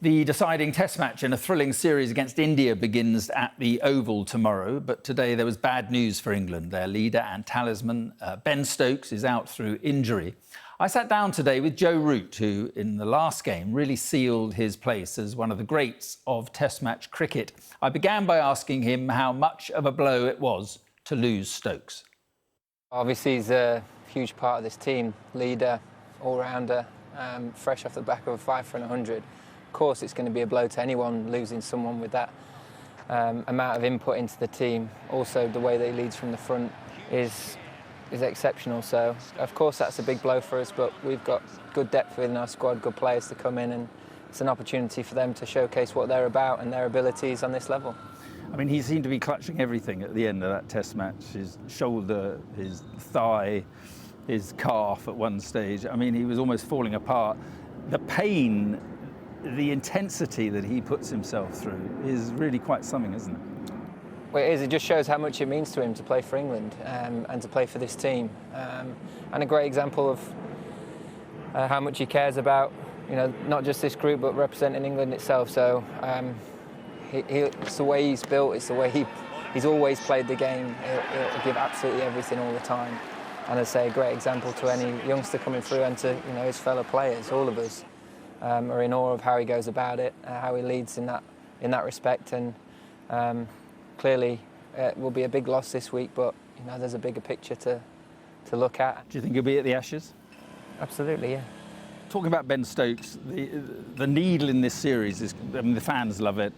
The deciding test match in a thrilling series against India begins at the Oval tomorrow. But today there was bad news for England. Their leader and talisman, Ben Stokes, is out through injury. I sat down today with Joe Root, who in the last game really sealed his place as one of the greats of test match cricket. I began by asking him how much of a blow it was to lose Stokes. Obviously he's a huge part of this team, leader, all-rounder, fresh off the back of a 5 for 100. Of course, it's going to be a blow to anyone losing someone with that amount of input into the team. Also, the way that he leads from the front is exceptional. So, of course, that's a big blow for us. But we've got good depth within our squad, good players to come in, and it's an opportunity for them to showcase what they're about and their abilities on this level. I mean, he seemed to be clutching everything at the end of that Test match. His shoulder, his thigh, his calf at one stage. I mean, he was almost falling apart. The pain, the intensity that he puts himself through is really quite something, isn't it? Well, it is. It just shows how much it means to him to play for England and to play for this team. And a great example of how much he cares about, not just this group, but representing England itself. So it's the way he's built. It's the way he's always played the game. He'll give absolutely everything all the time. And I'd say a great example to any youngster coming through and to his fellow players, all of us. Are in awe of how he goes about it, how he leads in that respect, and clearly it will be a big loss this week. But there's a bigger picture to look at. Do you think he'll be at the Ashes? Absolutely, yeah. Talking about Ben Stokes, the needle in this series is, I mean, the fans love it.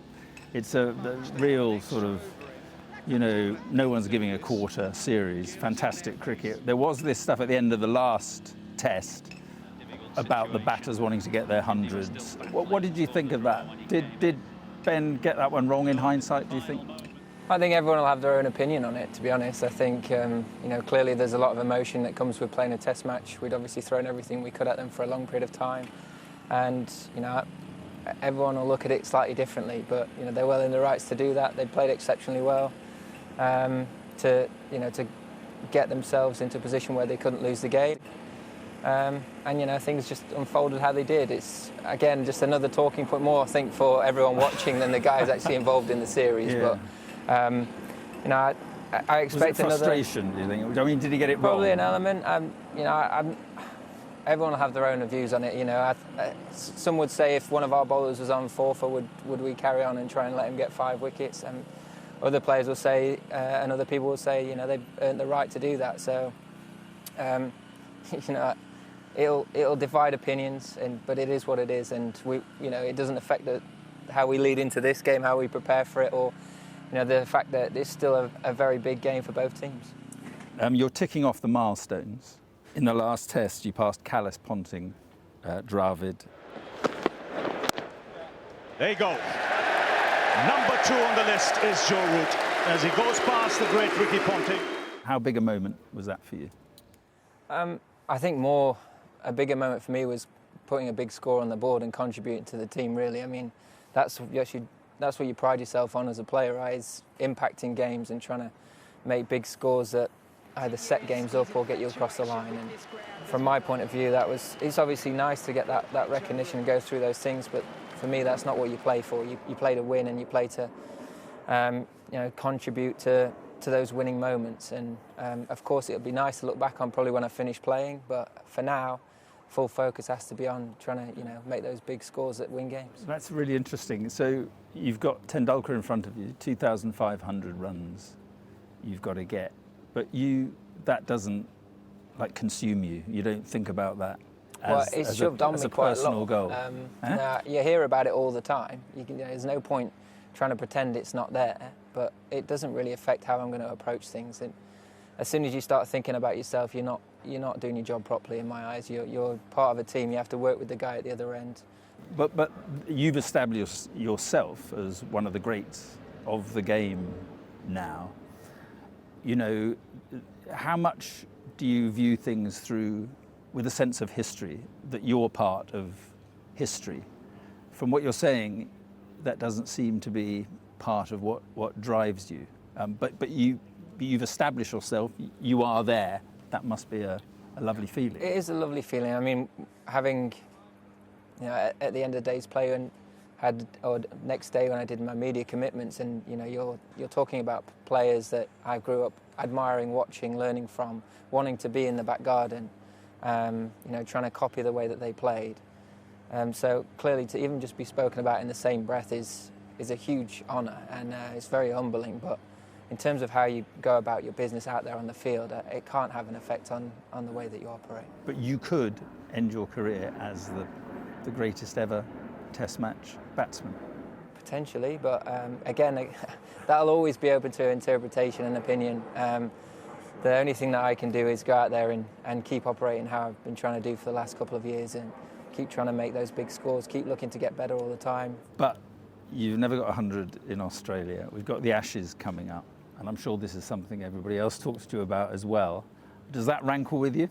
It's a real sort of, no one's giving a quarter series. Fantastic cricket. There was this stuff at the end of the last Test about the batters wanting to get their hundreds. What did you think of that? Did Ben get that one wrong in hindsight, do you think? I think everyone will have their own opinion on it, to be honest. I think, clearly there's a lot of emotion that comes with playing a Test match. We'd obviously thrown everything we could at them for a long period of time. And, everyone will look at it slightly differently, but, they're well in the rights to do that. They played exceptionally well to get themselves into a position where they couldn't lose the game. Things just unfolded how they did. It's, again, just another talking point more, I think, for everyone watching than the guys actually involved in the series. Yeah. But, I expect another... frustration, do you think? I mean, did he get it probably wrong? Probably an element. Everyone will have their own views on it. Some would say if one of our bowlers was on 4 for, would we carry on and try and let him get 5 wickets? And other players will say, and other people will say, they've earned the right to do that. So, it'll divide opinions, but it is what it is, and it doesn't affect how we lead into this game, how we prepare for it, or the fact that it's still a very big game for both teams. You're ticking off the milestones. In the last Test, you passed Callis, Ponting, Dravid. There you go. Number 2 on the list is Joe Root as he goes past the great Ricky Ponting. How big a moment was that for you? I think a bigger moment for me was putting a big score on the board and contributing to the team, really. I mean, that's what you pride yourself on as a player, right? Is impacting games and trying to make big scores that either set games up or get you across the line. And from my point of view, it's obviously nice to get that recognition and go through those things, but for me, that's not what you play for. You play to win, and you play to contribute to those winning moments. And of course, it'll be nice to look back on probably when I finish playing, but for now, full focus has to be on trying to make those big scores that win games. That's really interesting. So you've got Tendulkar in front of you, 2,500 runs you've got to get, but that doesn't consume you. You don't think about that it's shoved on me quite a personal lot. Goal. You hear about it all the time. There's no point trying to pretend it's not there, but it doesn't really affect how I'm going to approach things. And as soon as you start thinking about yourself, you're not doing your job properly in my eyes. You're part of a team. You have to work with the guy at the other end. But you've established yourself as one of the greats of the game now. How much do you view things through with a sense of history, that you're part of history? From what you're saying, that doesn't seem to be part of what drives you. But you've established yourself, you are there. That must be a lovely feeling. It is a lovely feeling. I mean, having, at the end of the day, playing or next day when I did my media commitments, and you're talking about players that I grew up admiring, watching, learning from, wanting to be in the back garden, trying to copy the way that they played. So clearly, to even just be spoken about in the same breath is a huge honour, and it's very humbling. But in terms of how you go about your business out there on the field, it can't have an effect on the way that you operate. But you could end your career as the greatest ever Test match batsman. Potentially, but again, that'll always be open to interpretation and opinion. The only thing that I can do is go out there and keep operating how I've been trying to do for the last couple of years, and keep trying to make those big scores, keep looking to get better all the time. But you've never got 100 in Australia. We've got the Ashes coming up, and I'm sure this is something everybody else talks to you about as well. Does that rankle with you?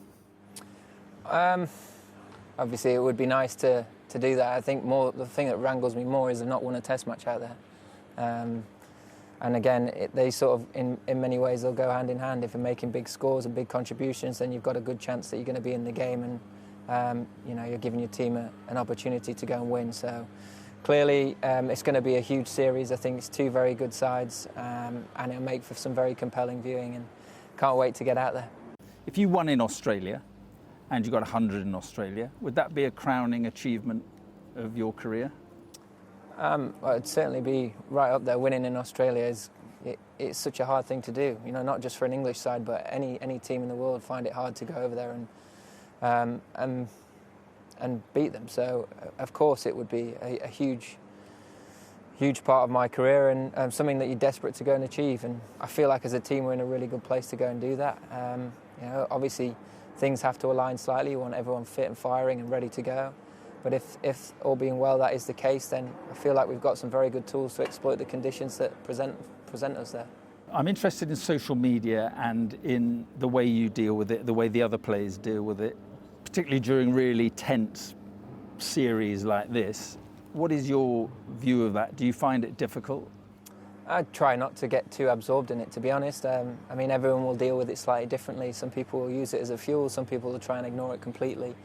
Obviously, it would be nice to do that. I think the thing that wrangles me more is I've not won a Test match out there. And again, they sort of, in many ways, they'll go hand in hand. If you're making big scores and big contributions, then you've got a good chance that you're going to be in the game, and you're giving your team an opportunity to go and win. So clearly, it's going to be a huge series. I think it's two very good sides, and it'll make for some very compelling viewing, and can't wait to get out there. If you won in Australia and you got 100 in Australia, would that be a crowning achievement of your career? Well, it'd certainly be right up there. Winning in Australia it's such a hard thing to do. Not just for an English side, but any team in the world find it hard to go over there and beat them. So, of course, it would be a huge part of my career, and something that you're desperate to go and achieve. And I feel like as a team we're in a really good place to go and do that. Obviously things have to align slightly. You want everyone fit and firing and ready to go. But if all being well that is the case, then I feel like we've got some very good tools to exploit the conditions that present us there. I'm interested in social media and in the way you deal with it, the way the other players deal with it, particularly during really tense series like this. What is your view of that? Do you find it difficult? I try not to get too absorbed in it, to be honest. Everyone will deal with it slightly differently. Some people will use it as a fuel, some people will try and ignore it completely.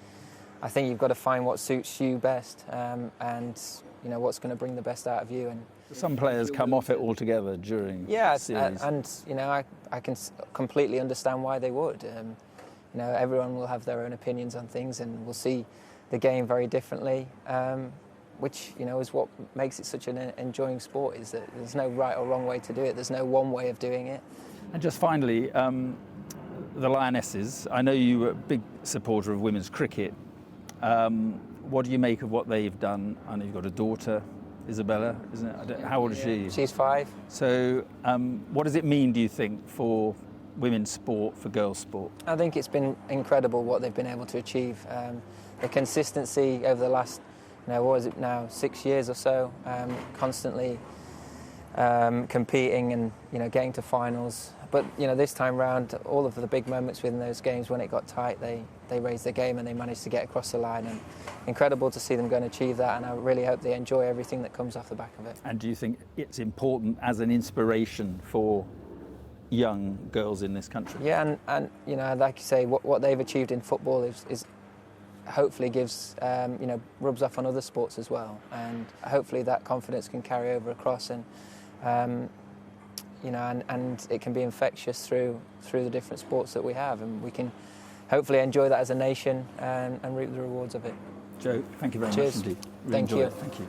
I think you've got to find what suits you best, and what's going to bring the best out of you. And some players come off it altogether during the series. I can completely understand why they would. Everyone will have their own opinions on things, and will see the game very differently. Which is what makes it such an enjoying sport, is that there's no right or wrong way to do it. There's no one way of doing it. And just finally, the Lionesses, I know you were a big supporter of women's cricket. What do you make of what they've done? I know you've got a daughter, Isabella, isn't it? How old is she? She's 5. So what does it mean, do you think, for women's sport, for girls' sport? I think it's been incredible what they've been able to achieve. The consistency over the last 6 years or so, constantly competing and getting to finals. But this time round, all of the big moments within those games, when it got tight, they raised their game and they managed to get across the line. And incredible to see them go and achieve that. And I really hope they enjoy everything that comes off the back of it. And do you think it's important as an inspiration for young girls in this country? Yeah, and like you say, what they've achieved in football is hopefully gives rubs off on other sports as well, and hopefully that confidence can carry over across, and and it can be infectious through the different sports that we have, and we can hopefully enjoy that as a nation and reap the rewards of it. Joe, thank you very Cheers. much indeed. Really Thank enjoyed you. it. Thank you.